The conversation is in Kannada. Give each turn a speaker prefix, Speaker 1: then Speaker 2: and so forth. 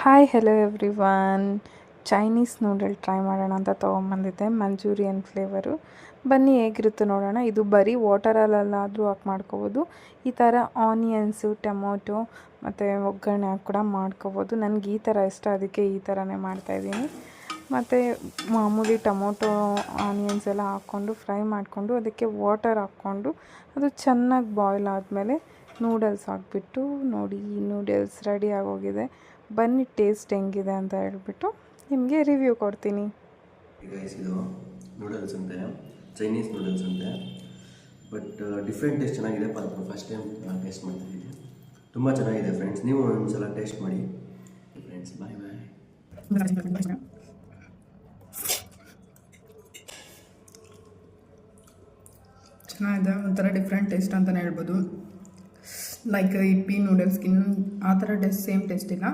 Speaker 1: Hi hello everyone. Chinese noodle try ಮಾಡೋಣ ಅಂತ ತೊಗೊಂಬಂದಿದ್ದೆ, ಮಂಚೂರಿಯನ್ ಫ್ಲೇವರು. ಬನ್ನಿ ಹೇಗಿರುತ್ತೆ ನೋಡೋಣ. ಇದು ಬರೀ ವಾಟರಲ್ಲಾದರೂ ಹಾಕಿ ಮಾಡ್ಕೋಬೋದು. ಈ ಥರ ಆನಿಯನ್ಸು, ಟೊಮೊಟೊ ಮತ್ತು ಒಗ್ಗರಣೆ ಹಾಕಿ ಕೂಡ ಮಾಡ್ಕೋಬೋದು. ನನಗೆ ಈ ಥರ ಇಷ್ಟ, ಅದಕ್ಕೆ ಈ ಥರನೇ ಮಾಡ್ತಾಯಿದ್ದೀನಿ. ಮತ್ತು ಮಾಮೂಲಿ ಟೊಮೊಟೊ ಆನಿಯನ್ಸ್ ಎಲ್ಲ ಹಾಕ್ಕೊಂಡು ಫ್ರೈ ಮಾಡಿಕೊಂಡು ಅದಕ್ಕೆ ವಾಟರ್ ಹಾಕ್ಕೊಂಡು ಅದು ಚೆನ್ನಾಗಿ ಬಾಯ್ಲ್ ಆದಮೇಲೆ ನೂಡಲ್ಸ್ ಹಾಕ್ಬಿಟ್ಟು ನೋಡಿ, ನೂಡಲ್ಸ್ ರೆಡಿ ಆಗೋಗಿದೆ. ಬನ್ನಿ ಟೇಸ್ಟ್ ಹೆಂಗಿದೆ ಅಂತ ಹೇಳ್ಬಿಟ್ಟು ನಿಮಗೆ ರಿವ್ಯೂ ಕೊಡ್ತೀನಿ.
Speaker 2: ಗೈಸ್, ಇದು ನೂಡಲ್ಸ್ ಅಂತೆ, ಚೈನೀಸ್ ನೂಡಲ್ಸ್ ಅಂತೆ. ಬಟ್ ಡಿಫ್ರೆಂಟ್ ಟೇಸ್ಟ್ ಚೆನ್ನಾಗಿದೆ. ಫಸ್ಟ್ ಟೈಮ್ ಟೇಸ್ಟ್ ಮಾಡ್ತಿದ್ದೀನಿ. ತುಂಬ ಚೆನ್ನಾಗಿದೆ ಫ್ರೆಂಡ್ಸ್, ನೀವು ಒಂದ್ಸಲ ಟೇಸ್ಟ್ ಮಾಡಿ ಫ್ರೆಂಡ್ಸ್. ಬಾಯ್ ಬಾಯ್.
Speaker 3: ಚೆನ್ನಾಗಿದೆ, ಒಂಥರ ಡಿಫ್ರೆಂಟ್ ಟೇಸ್ಟ್ ಅಂತಲೇ ಹೇಳ್ಬೋದು. ಲೈಕ್ ಇಪ್ಪಿ ನೂಡಲ್ಸ್ಗಿನ್ನ ಆ ಥರ ಸೇಮ್ ಟೇಸ್ಟ್ ಇಲ್ಲ.